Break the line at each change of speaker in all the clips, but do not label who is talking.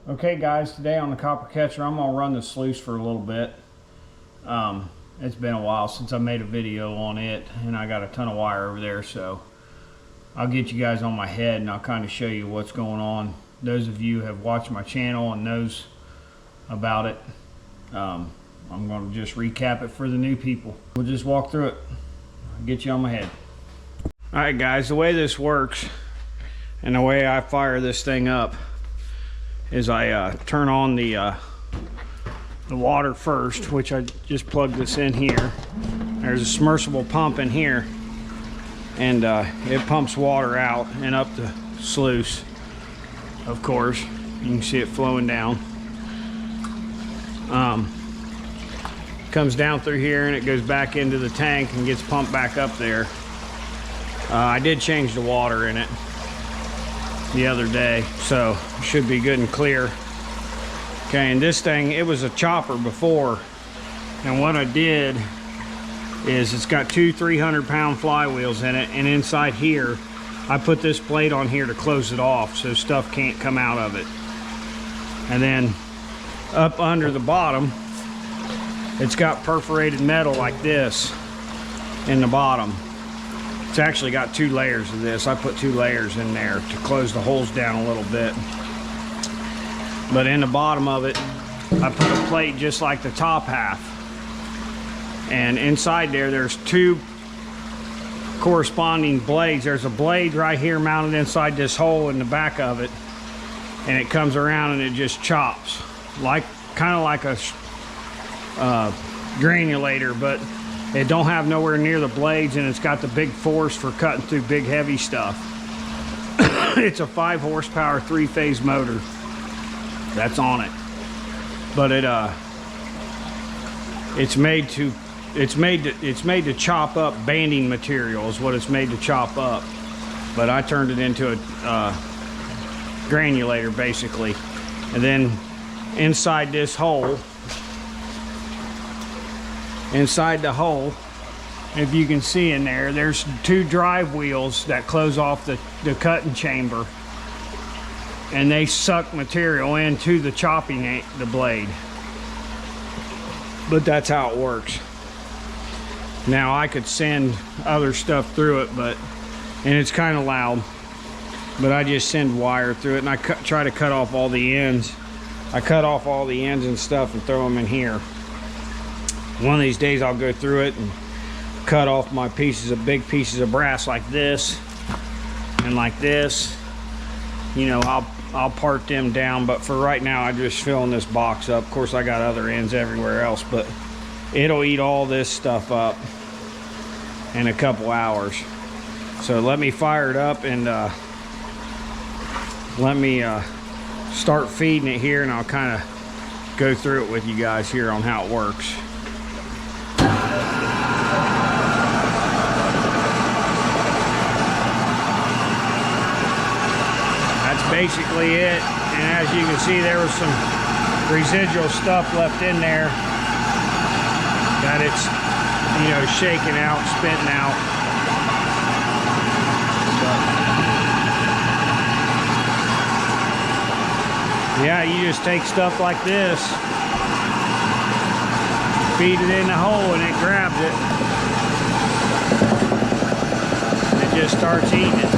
Okay guys, today on the copper catcher I'm going to run the sluice for a little bit. It's been a while since I made a video on it, and I got a ton of wire over there, so I'll get you guys on my head and I'll kind of show you what's going on. Those of you who have watched my channel and knows about it, I'm going to just recap it for the new people. We'll just walk through it. I'll get you on my head. Alright guys, the way this works and the way I fire this thing up is I turn on the water first, which I just plug this in here. There's a submersible pump in here, and it pumps water out and up the sluice. Of course, you can see it flowing down. Comes down through here and it goes back into the tank and gets pumped back up there. I did change the water in it the other day, so it should be good and clear. Okay, and this thing, it was a chopper before, and what I did is it's got two 300-pound flywheels in it, and inside here I put this plate on here to close it off so stuff can't come out of it. And then up under the bottom it's got perforated metal like this in the bottom. It's actually got two layers of this. I put two layers in there to close the holes down a little bit. But in the bottom of it, I put a plate just like the top half. And inside there, there's two corresponding blades. There's a blade right here mounted inside this hole in the back of it. And it comes around and it just chops. Kind of like a granulator, but it don't have nowhere near the blades, and it's got the big force for cutting through big heavy stuff. It's a 5 horsepower 3-phase motor that's on it, but it's made to chop up banding material is what it's made to chop up. But I turned it into a granulator basically. And then inside this hole, inside the hole, if you can see in there, there's two drive wheels that close off the cutting chamber, and they suck material into the chopping the blade. But that's how it works. Now I could send other stuff through it, and it's kind of loud, but I just send wire through it, and I try to cut off all the ends. I cut off all the ends and stuff and throw them in here. One of these days I'll go through it and cut off my big pieces of brass like this and like this. You know, I'll part them down, but for right now I'm just filling this box up. Of course I got other ends everywhere else, but it'll eat all this stuff up in a couple hours. So let me fire it up and let me start feeding it here, and I'll kind of go through it with you guys here on how it works. Basically it, and as you can see, there was some residual stuff left in there that it's, you know, shaking out, spitting out. But yeah, you just take stuff like this, feed it in the hole, and it grabs it. It just starts eating it.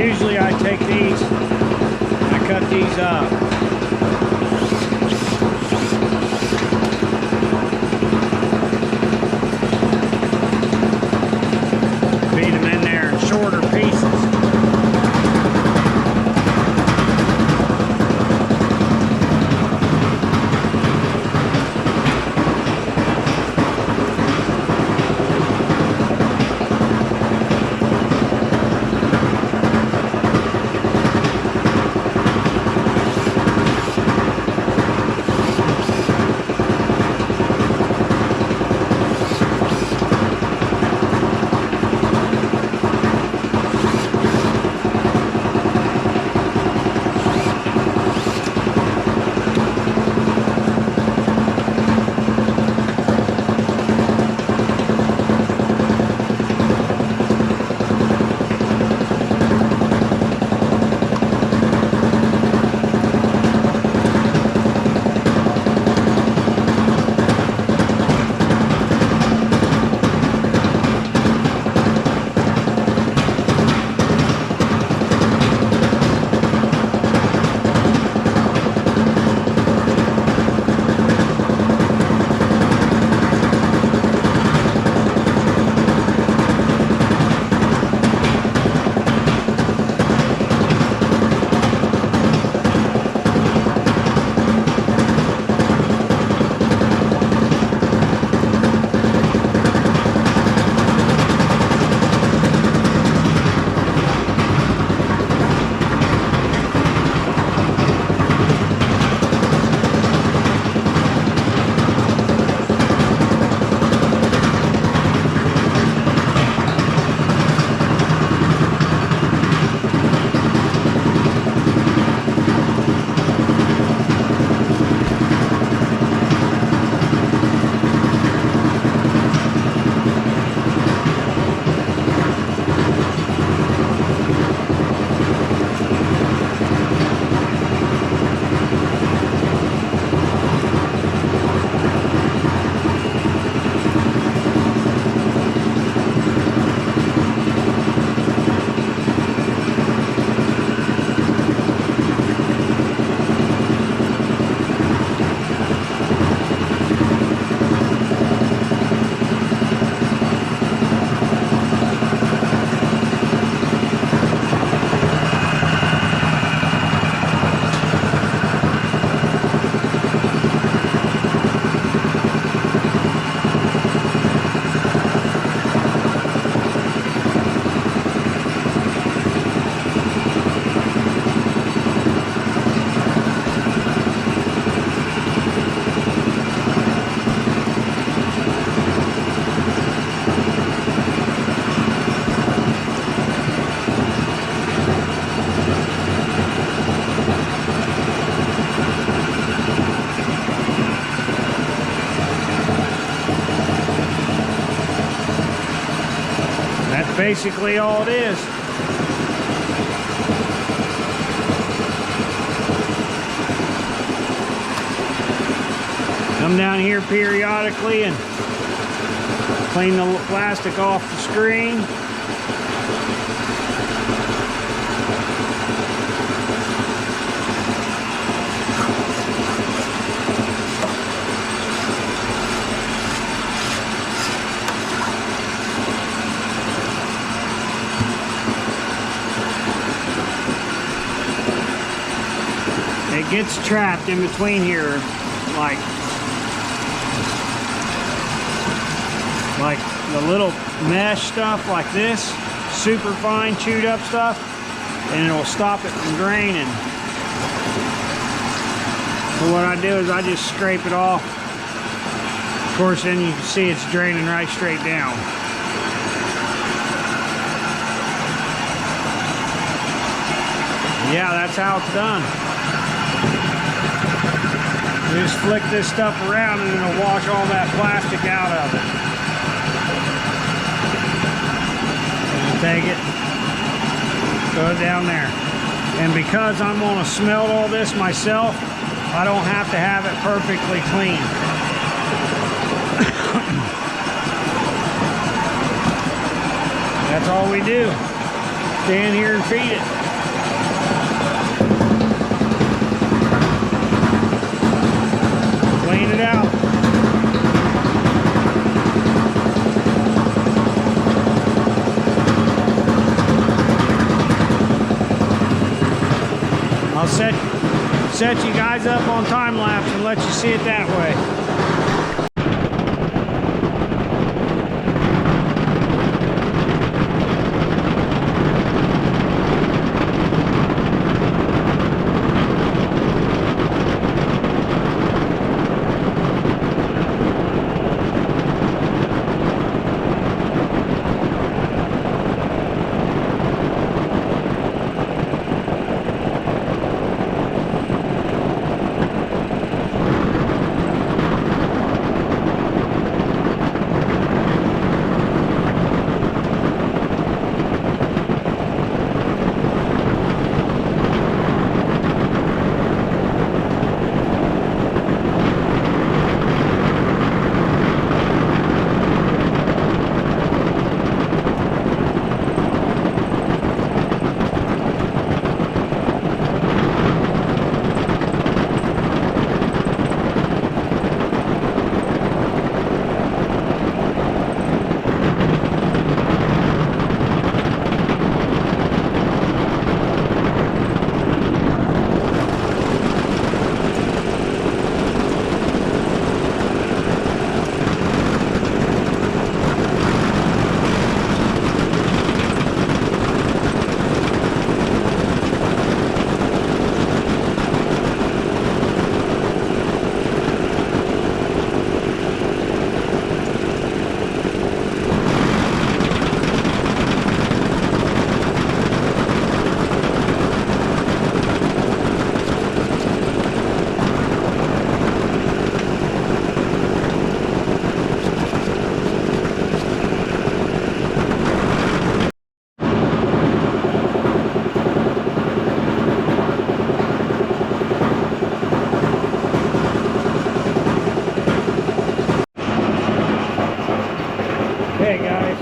Usually I take these, I cut these up. Feed them in there in shorter pieces. Basically all it is. Come down here periodically and clean the plastic off the screen. It gets trapped in between here, like the little mesh stuff like this, super fine chewed up stuff, and it'll stop it from draining. So what I do is I just scrape it off. Of course, then you can see it's draining right straight down. Yeah, that's how it's done. You just flick this stuff around and it'll wash all that plastic out of it. And you take it, throw it down there. And because I'm going to smelt all this myself, I don't have to have it perfectly clean. That's all we do. Stand here and feed it. it out. I'll set you guys up on time lapse and let you see it that way. Okay, guys.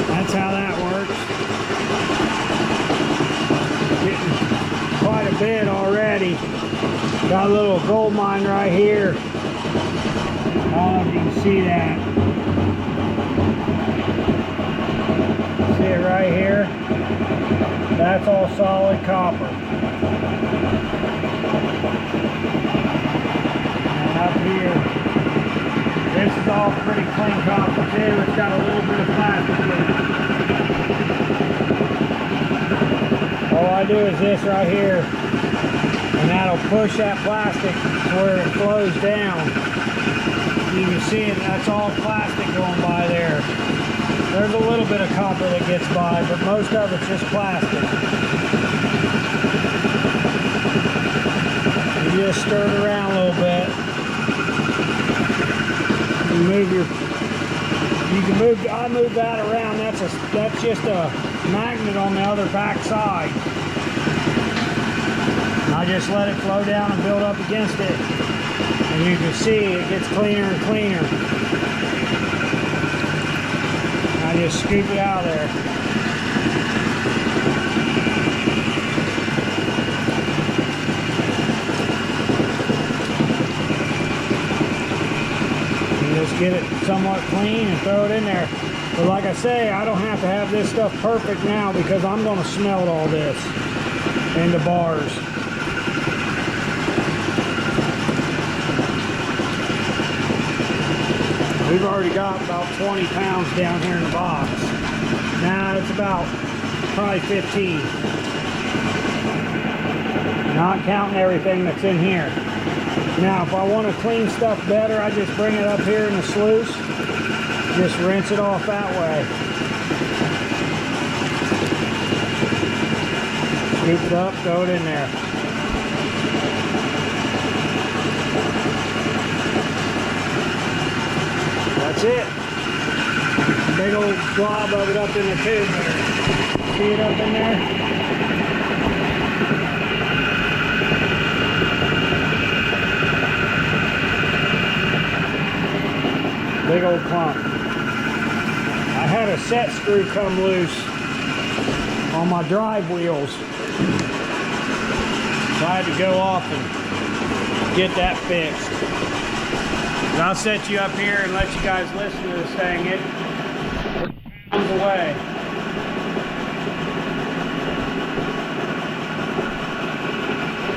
That's how that works. Getting quite a bit already. Got a little gold mine right here. I don't know if you can see that. See it right here? That's all solid copper. And up here, this is all pretty clean copper too. It's got a little bit of plastic in it. All I do is this right here. And that'll push that plastic to where it flows down. You can see it, that's all plastic going by there. There's a little bit of copper that gets by, but most of it's just plastic. You just stir it around a little bit. I move that around. That's just a magnet on the other back side. I just let it flow down and build up against it. And you can see it gets cleaner and cleaner. I just scoop it out of there. And just get it somewhat clean and throw it in there. But like I say, I don't have to have this stuff perfect now because I'm going to smelt all this into bars. We've already got about 20 pounds down here in the box. Now it's about probably 15. Not counting everything that's in here. Now if I want to clean stuff better, I just bring it up here in the sluice. Just rinse it off that way. Scoop it up, throw it in there. That's it. Big old blob of it up in the tube there. See it up in there? Big old clump. I had a set screw come loose on my drive wheels. So I had to go off and get that fixed. And I'll set you up here and let you guys listen to this thing. It comes away.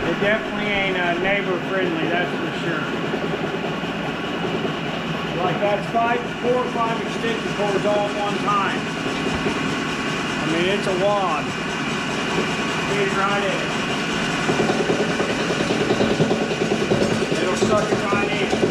It definitely ain't neighbor friendly, that's for sure. Like that's 4 or 5 extension cords all at one time. I mean, it's a wad. Get it right in. It'll suck it right in.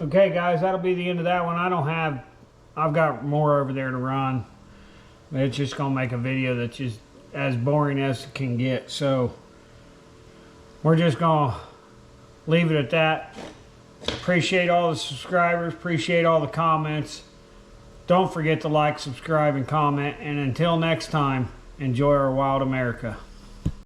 Okay guys, that'll be the end of that one. I've got more over there to run. It's just gonna make a video that's just as boring as it can get. So we're just gonna leave it at that. Appreciate all the subscribers, appreciate all the comments. Don't forget to like, subscribe, and comment. And until next time, enjoy our wild America.